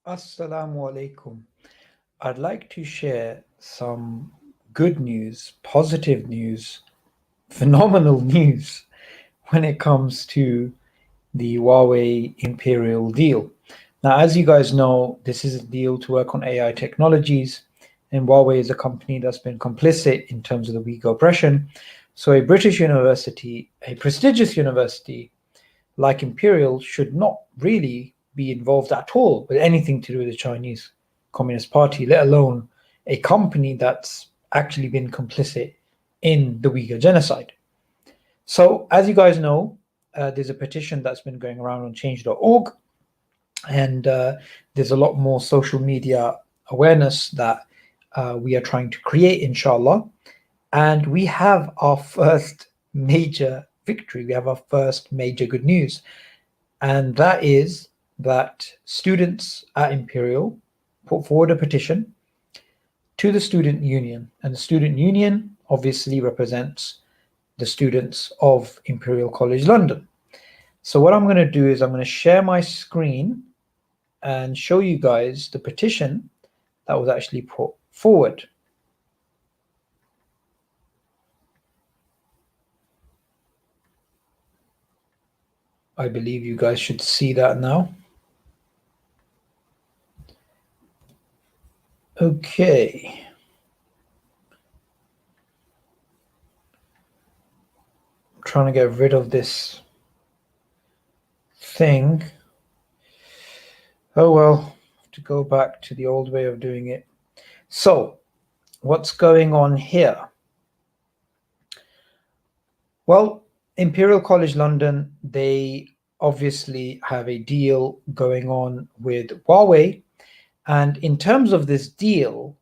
Assalamu alaikum. I'd like to share some good news, positive news, phenomenal news when it comes to the Huawei Imperial deal. Now, as you guys know, this is a deal to work on AI technologies, and Huawei is a company that's been complicit in terms of the Uyghur oppression. So, a British university, a prestigious university like Imperial, should not really be involved at all with anything to do with the Chinese Communist Party, let alone a company that's actually been complicit in the Uyghur genocide. So, as you guys know, there's a petition that's been going around on change.org, and there's a lot more social media awareness that we are trying to create, inshallah. And we have our first major victory, we have our first major good news, and that is that students at Imperial put forward a petition to the student union, and the student union obviously represents the students of Imperial College London. So what I'm going to do is I'm going to share my screen and show you guys the petition that was actually put forward. I believe you guys should see that now. Okay. I'm trying to get rid of this thing. Oh well, to go back to the old way of doing it. So, what's going on here? Well, Imperial College London, they obviously have a deal going on with Huawei. And in terms of this deal,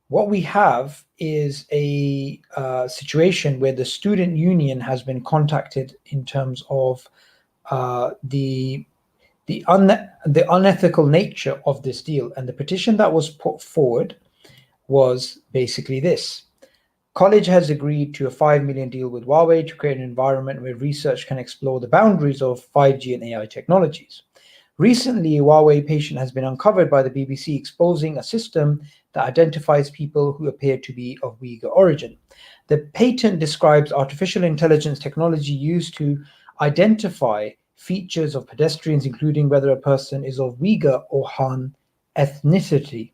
what we have is a situation where the student union has been contacted in terms of the unethical nature of this deal. And the petition that was put forward was basically this. College has agreed to a 5 million deal with Huawei to create an environment where research can explore the boundaries of 5G and AI technologies. Recently, a Huawei patient has been uncovered by the BBC exposing a system that identifies people who appear to be of Uyghur origin. The patent describes artificial intelligence technology used to identify features of pedestrians, including whether a person is of Uyghur or Han ethnicity.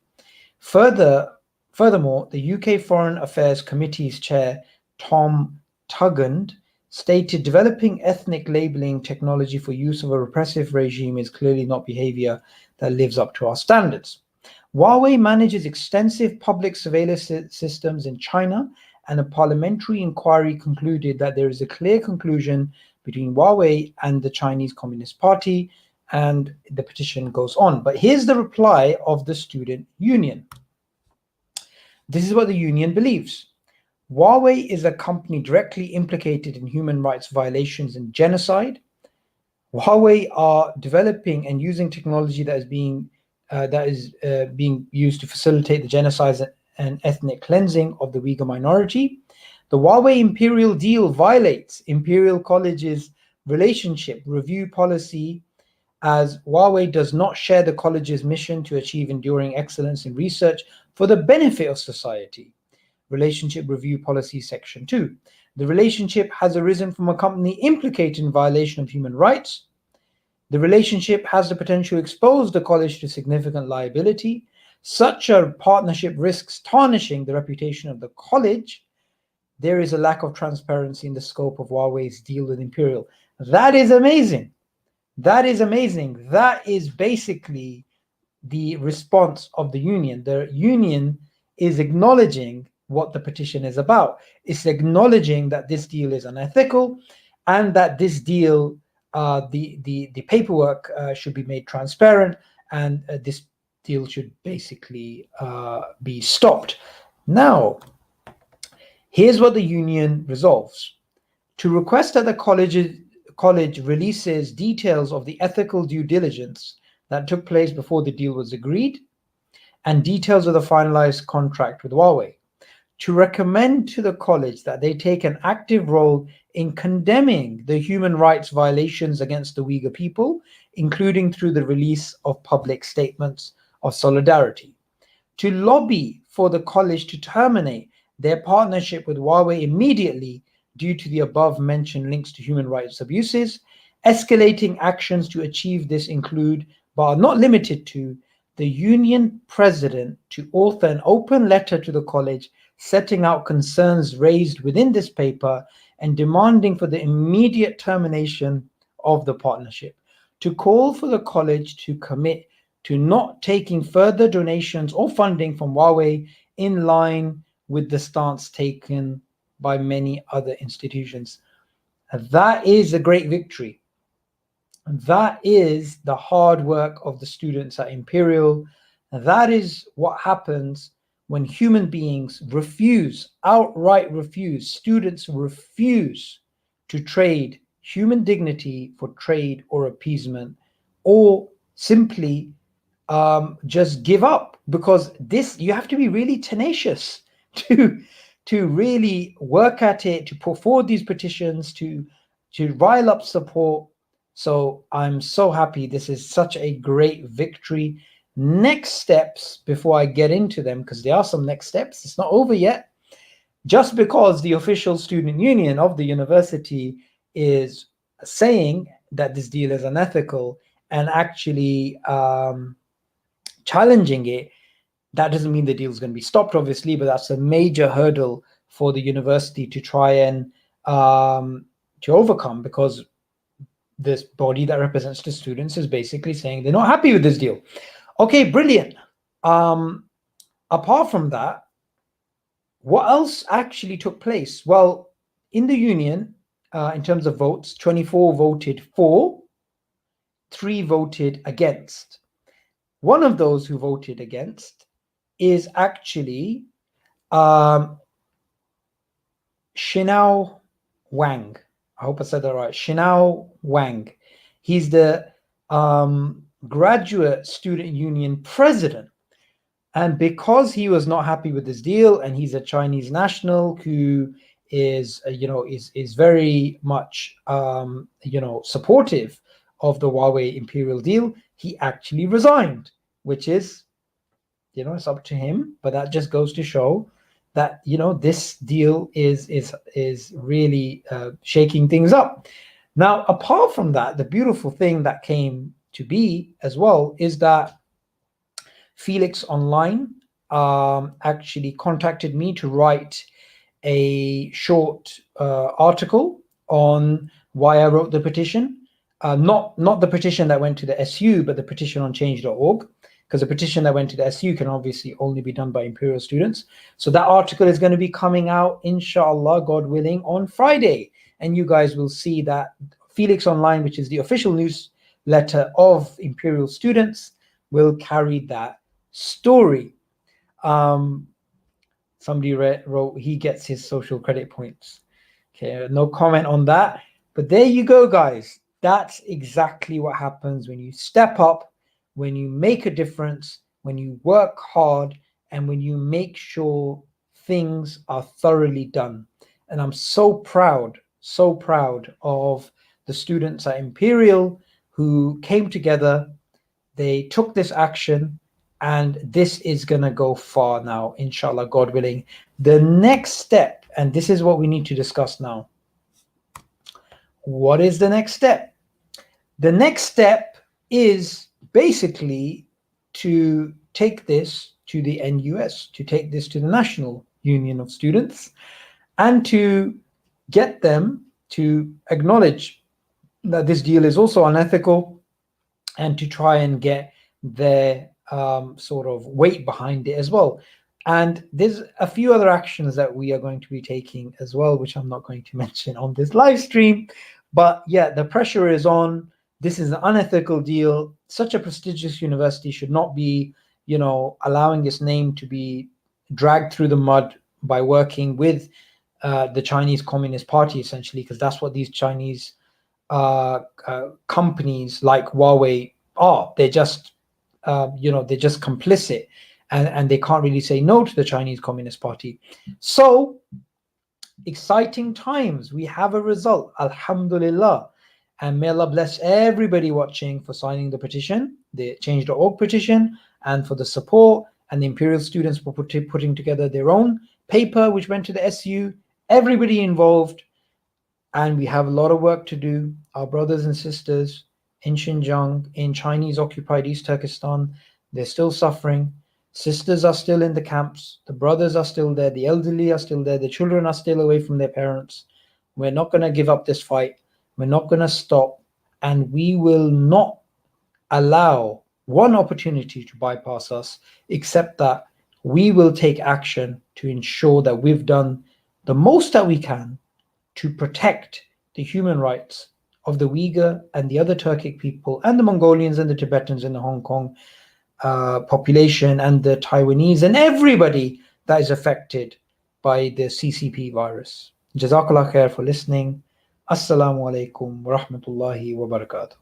Furthermore, the UK Foreign Affairs Committee's chair, Tom Tuggand, stated developing ethnic labeling technology for use of a repressive regime is clearly not behavior that lives up to our standards. Huawei manages extensive public surveillance systems in China, and a parliamentary inquiry concluded that there is a clear conclusion between Huawei and the Chinese Communist Party, and the petition goes on. But here's the reply of the student union. This is what the union believes. Huawei is a company directly implicated in human rights violations and genocide. Huawei are developing and using technology that is being used to facilitate the genocide and ethnic cleansing of the Uyghur minority. The Huawei Imperial deal violates Imperial College's relationship review policy, as Huawei does not share the college's mission to achieve enduring excellence in research for the benefit of society. Relationship Review Policy Section 2. The relationship has arisen from a company implicated in violation of human rights. The relationship has the potential to expose the college to significant liability. Such a partnership risks tarnishing the reputation of the college. There is a lack of transparency in the scope of Huawei's deal with Imperial. That is amazing. That is amazing. That is basically the response of the union. The union is acknowledging what the petition is about. It's acknowledging that this deal is unethical, and that this deal, the paperwork should be made transparent, and this deal should basically be stopped. Now, here's what the union resolves: to request that the college releases details of the ethical due diligence that took place before the deal was agreed, and details of the finalized contract with Huawei. To recommend to the college that they take an active role in condemning the human rights violations against the Uyghur people, including through the release of public statements of solidarity. To lobby for the college to terminate their partnership with Huawei immediately due to the above mentioned links to human rights abuses. Escalating actions to achieve this include, but are not limited to, the union president to author an open letter to the college setting out concerns raised within this paper and demanding for the immediate termination of the partnership, to call for the college to commit to not taking further donations or funding from Huawei in line with the stance taken by many other institutions. That is a great victory. That is the hard work of the students at Imperial. That is what happens when human beings outright refuse, students refuse to trade human dignity for trade or appeasement, or simply just give up, because this, you have to be really tenacious to really work at it, to put forward these petitions, to rile up support. So I'm so happy. This is such a great victory. Next steps, before I get into them, because there are some next steps, it's not over yet. Just because the official student union of the university is saying that this deal is unethical and actually challenging it, that doesn't mean the deal is going to be stopped, obviously, but that's a major hurdle for the university to try and to overcome, because this body that represents the students is basically saying they're not happy with this deal. Okay, brilliant. Apart from that, what else actually took place? Well, in the union, in terms of votes, 24 voted for, 3 voted against. One of those who voted against is actually Shinao Wang. I hope I said that right. Shinao Wang. He's the graduate student union president. And because he was not happy with this deal, and he's a Chinese national who is, is very much, supportive of the Huawei Imperial deal, he actually resigned, which is, it's up to him. But that just goes to show that, this deal is really shaking things up. Now, apart from that, the beautiful thing that came to be as well is that Felix Online actually contacted me to write a short article on why I wrote the petition. Not the petition that went to the SU, but the petition on change.org, because the petition that went to the SU can obviously only be done by Imperial students. So that article is going to be coming out, inshallah, God willing, on Friday. And you guys will see that Felix Online, which is the official newsletter of Imperial students, will carry that story. Somebody wrote, he gets his social credit points. Okay, no comment on that. But there you go, guys. That's exactly what happens when you step up, when you make a difference, when you work hard, and when you make sure things are thoroughly done. And I'm so proud of the students at Imperial who came together. They took this action, and this is going to go far now, inshallah, God willing. The next step, and this is what we need to discuss now. What is the next step? The next step is basically to take this to the NUS, to take this to the National Union of Students, and to get them to acknowledge that this deal is also unethical, and to try and get their sort of weight behind it as well. And there's a few other actions that we are going to be taking as well, which I'm not going to mention on this live stream. But yeah, the pressure is on. This is an unethical deal. Such a prestigious university should not be, allowing its name to be dragged through the mud by working with the Chinese Communist Party, essentially, because that's what these Chinese companies like Huawei are. They're just, they're just complicit, and they can't really say no to the Chinese Communist Party. So exciting times. We have a result, alhamdulillah. And may Allah bless everybody watching for signing the petition, the change.org petition, and for the support, and the Imperial students for putting together their own paper, which went to the SU. Everybody involved, and we have a lot of work to do. Our brothers and sisters in Xinjiang, in Chinese occupied East Turkestan, they're still suffering. Sisters are still in the camps. The brothers are still there. The elderly are still there. The children are still away from their parents. We're not going to give up this fight. We're not going to stop. And we will not allow one opportunity to bypass us, except that we will take action to ensure that we've done the most that we can to protect the human rights of the Uyghur and the other Turkic people, and the Mongolians and the Tibetans in the Hong Kong population, and the Taiwanese, and everybody that is affected by the CCP virus. Jazakallah khair for listening. Assalamu alaikum wa rahmatullahi wa barakatuh.